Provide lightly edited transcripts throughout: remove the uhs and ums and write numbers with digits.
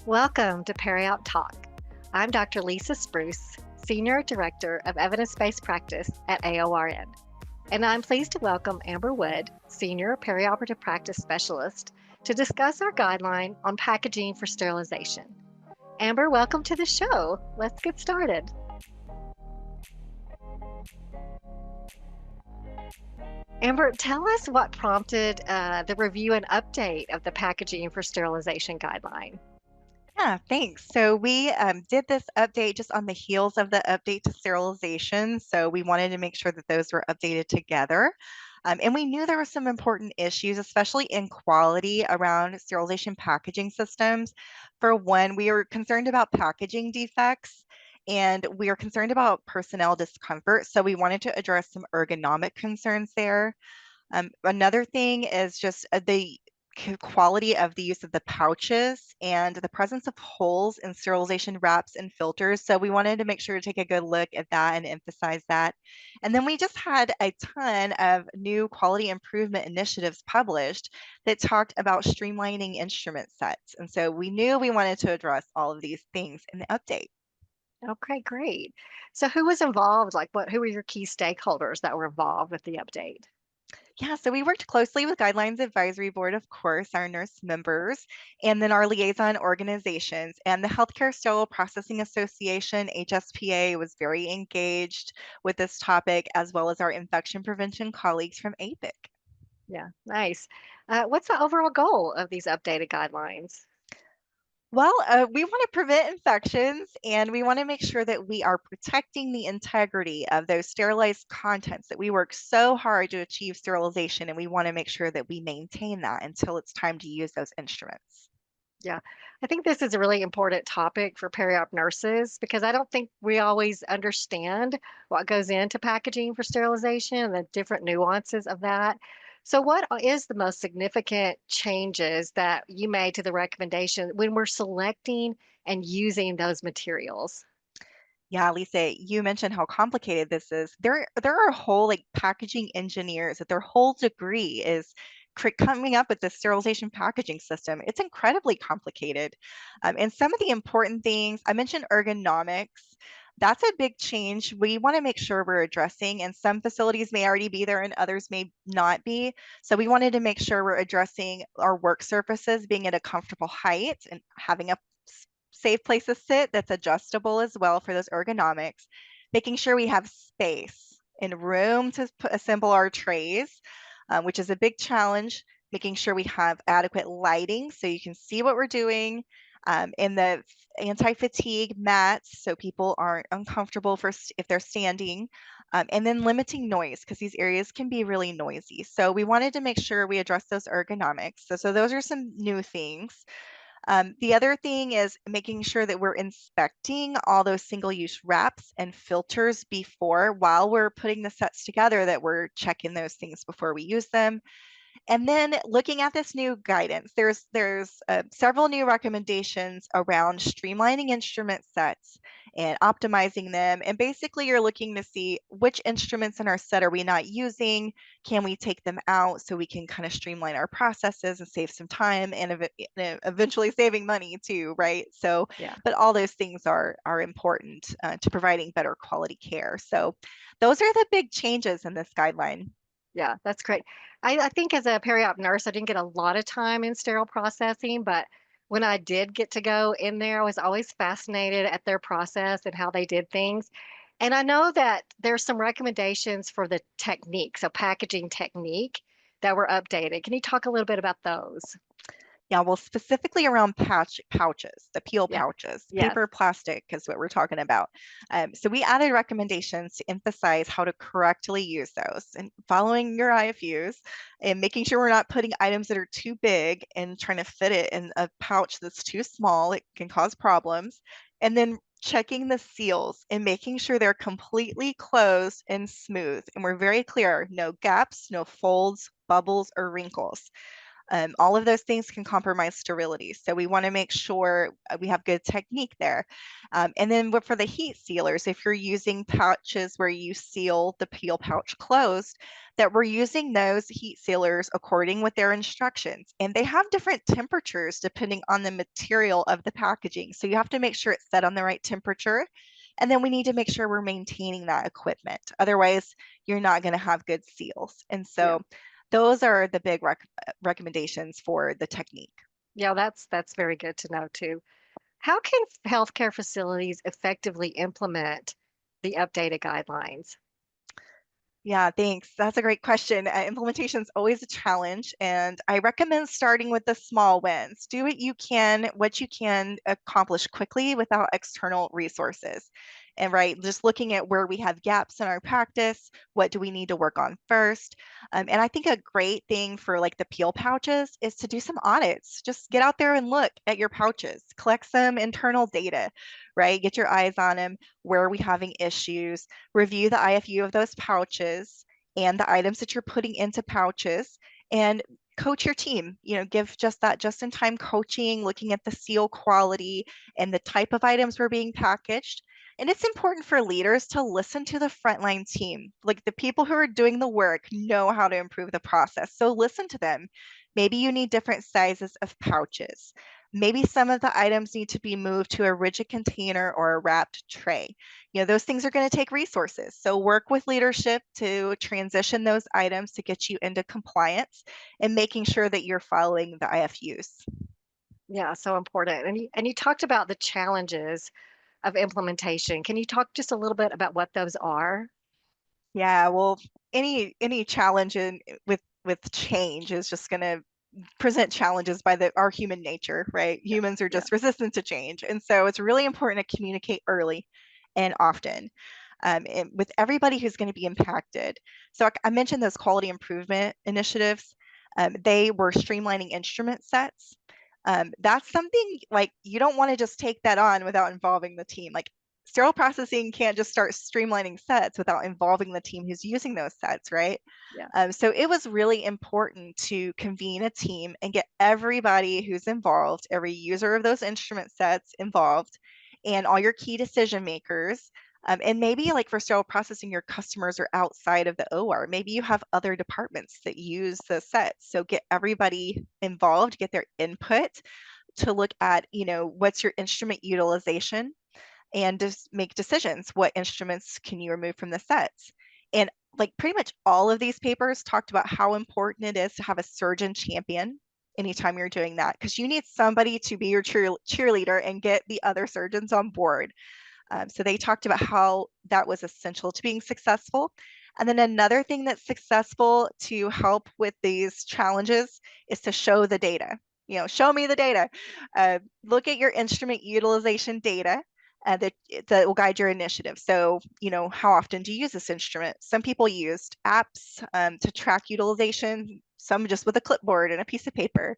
Welcome to Periop Talk. I'm Dr. Lisa Spruce, Senior Director of Evidence-Based Practice at AORN, and I'm pleased to welcome Amber Wood, Senior Perioperative Practice Specialist, to discuss our guideline on packaging for sterilization. Amber, welcome to the show. Let's get started. Amber, tell us what prompted the review and update of the packaging for sterilization guideline. Yeah, thanks. So we did this update just on the heels of the update to sterilization. So we wanted to make sure that those were updated together. And we knew there were some important issues, especially in quality around sterilization packaging systems. For one, we were concerned about packaging defects and we are concerned about personnel discomfort. So we wanted to address some ergonomic concerns there. Another thing is just the quality of the use of the pouches and the presence of holes in sterilization wraps and filters. So we wanted to make sure to take a good look at that and emphasize that. And then we just had a ton of new quality improvement initiatives published that talked about streamlining instrument sets. And so we knew we wanted to address all of these things in the update. Okay, great. So who was involved? Who were your key stakeholders that were involved with the update? Yeah, so we worked closely with Guidelines Advisory Board, of course, our nurse members, and then our liaison organizations. And the Healthcare Sterile Processing Association, HSPA, was very engaged with this topic, as well as our infection prevention colleagues from APIC. Yeah, nice. What's the overall goal of these updated guidelines? Well, we want to prevent infections and we want to make sure that we are protecting the integrity of those sterilized contents that we work so hard to achieve sterilization. And we want to make sure that we maintain that until it's time to use those instruments. Yeah, I think this is a really important topic for peri-op nurses because I don't think we always understand what goes into packaging for sterilization and the different nuances of that. So, what is the most significant changes that you made to the recommendation when we're selecting and using those materials? Yeah, Lisa, you mentioned how complicated this is. There are whole like packaging engineers that their whole degree is coming up with the sterilization packaging system. It's incredibly complicated. And some of the important things, I mentioned ergonomics. That's a big change we want to make sure we're addressing, and some facilities may already be there and others may not be. So we wanted to make sure we're addressing our work surfaces being at a comfortable height and having a safe place to sit that's adjustable as well for those ergonomics, making sure we have space and room to assemble our trays, which is a big challenge, making sure we have adequate lighting so you can see what we're doing, and the anti-fatigue mats so people aren't uncomfortable if they're standing, and then limiting noise because these areas can be really noisy. So we wanted to make sure we address those ergonomics. So those are some new things. The other thing is making sure that we're inspecting all those single-use wraps and filters while we're putting the sets together, that we're checking those things before we use them. And then looking at this new guidance, there's several new recommendations around streamlining instrument sets and optimizing them. And basically, you're looking to see which instruments in our set are we not using? Can we take them out so we can kind of streamline our processes and save some time and eventually saving money too, right? So, Yeah. but all those things are important to providing better quality care. So, those are the big changes in this guideline. Yeah, that's great. I think as a peri-op nurse, I didn't get a lot of time in sterile processing, but when I did get to go in there, I was always fascinated at their process and how they did things. And I know that there's some recommendations for the technique, so packaging technique that were updated. Can you talk a little bit about those? Yeah, well, specifically around pouches, the peel Yeah. pouches, Yes. paper plastic is what we're talking about. So we added recommendations to emphasize how to correctly use those and following your IFUs and making sure we're not putting items that are too big and trying to fit it in a pouch that's too small. It can cause problems. And then checking the seals and making sure they're completely closed and smooth. And we're very clear, no gaps, no folds, bubbles, or wrinkles. All of those things can compromise sterility. So we want to make sure we have good technique there. And then for the heat sealers, if you're using pouches where you seal the peel pouch closed, that we're using those heat sealers according with their instructions. And they have different temperatures depending on the material of the packaging. So you have to make sure it's set on the right temperature. And then we need to make sure we're maintaining that equipment. Otherwise, you're not going to have good seals. And Yeah. so those are the big recommendations for the technique. Yeah, that's very good to know too. How can healthcare facilities effectively implement the updated guidelines? Yeah, thanks. That's a great question. Implementation is always a challenge, and I recommend starting with the small wins. Do what you can accomplish quickly without external resources. And right, just looking at where we have gaps in our practice, what do we need to work on first? And I think a great thing for like the peel pouches is to do some audits. Just get out there and look at your pouches, collect some internal data, right? Get your eyes on them. Where are we having issues? Review the IFU of those pouches and the items that you're putting into pouches, and coach your team. Give just that just in time coaching, looking at the seal quality and the type of items were being packaged. And it's important for leaders to listen to the frontline team. Like the people who are doing the work know how to improve the process. So listen to them. Maybe you need different sizes of pouches. Maybe some of the items need to be moved to a rigid container or a wrapped tray. Those things are going to take resources. So work with leadership to transition those items to get you into compliance and making sure that you're following the IFUs. Yeah, so important. And you talked about the challenges of implementation. Can you talk just a little bit about what those are? Yeah, well, any challenge with change is just going to present challenges by our human nature, right? Yeah, Humans are yeah, just resistant to change. And so it's really important to communicate early and often, and with everybody who's going to be impacted. So I mentioned those quality improvement initiatives. They were streamlining instrument sets. That's something like you don't want to just take that on without involving the team. Like sterile processing can't just start streamlining sets without involving the team who's using those sets, right? yeah, So it was really important to convene a team and get everybody who's involved, every user of those instrument sets involved, and all your key decision makers. And maybe like for sterile processing, your customers are outside of the OR. Maybe you have other departments that use the sets. So get everybody involved, get their input to look at, what's your instrument utilization and just make decisions. What instruments can you remove from the sets? And like pretty much all of these papers talked about how important it is to have a surgeon champion anytime you're doing that, because you need somebody to be your cheerleader and get the other surgeons on board. So they talked about how that was essential to being successful. And then another thing that's successful to help with these challenges is to show the data. Show me the data. Look at your instrument utilization data that will guide your initiative. So, how often do you use this instrument? Some people used apps to track utilization, some just with a clipboard and a piece of paper,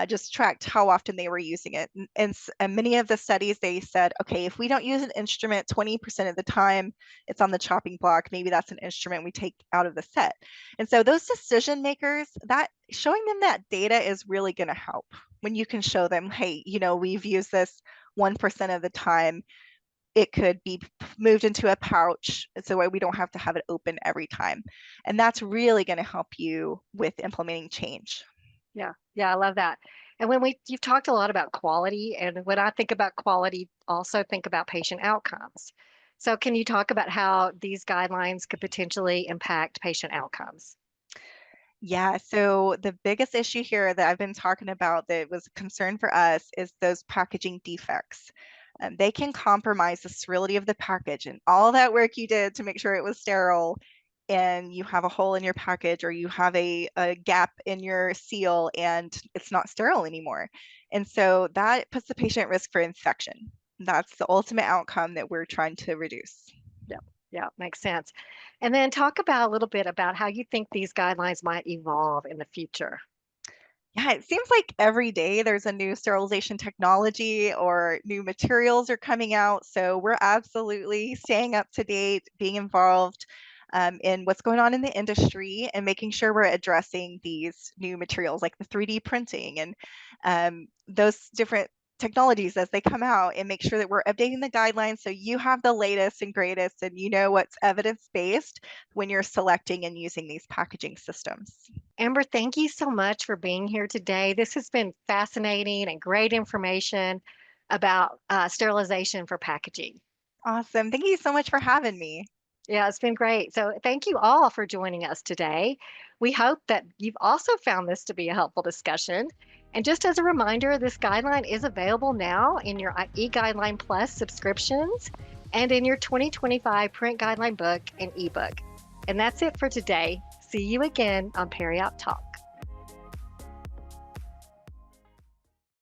just tracked how often they were using it. And many of the studies, they said, okay, if we don't use an instrument 20% of the time, it's on the chopping block. Maybe that's an instrument we take out of the set. And so those decision makers, that showing them that data is really going to help when you can show them, hey, we've used this 1% of the time. It could be moved into a pouch so we don't have to have it open every time. And that's really going to help you with implementing change. yeah, yeah, I love that. And you've talked a lot about quality, and when I think about quality, also think about patient outcomes. So can you talk about how these guidelines could potentially impact patient outcomes? Yeah, so the biggest issue here that I've been talking about that was a concern for us is those packaging defects. They can compromise the sterility of the package and all that work you did to make sure it was sterile, and you have a hole in your package or you have a gap in your seal and it's not sterile anymore. And so that puts the patient at risk for infection. That's the ultimate outcome that we're trying to reduce. Yeah, yeah, makes sense. And then talk about a little bit about how you think these guidelines might evolve in the future. Yeah, it seems like every day there's a new sterilization technology or new materials are coming out. So we're absolutely staying up to date, being involved. in what's going on in the industry and making sure we're addressing these new materials like the 3D printing and those different technologies as they come out, and make sure that we're updating the guidelines so you have the latest and greatest and you know what's evidence-based when you're selecting and using these packaging systems. Amber, thank you so much for being here today. This has been fascinating and great information about sterilization for packaging. Awesome. Thank you so much for having me. Yeah, it's been great. So, thank you all for joining us today. We hope that you've also found this to be a helpful discussion. And just as a reminder, this guideline is available now in your eGuideline Plus subscriptions and in your 2025 print guideline book and ebook. And that's it for today. See you again on Periop Talk.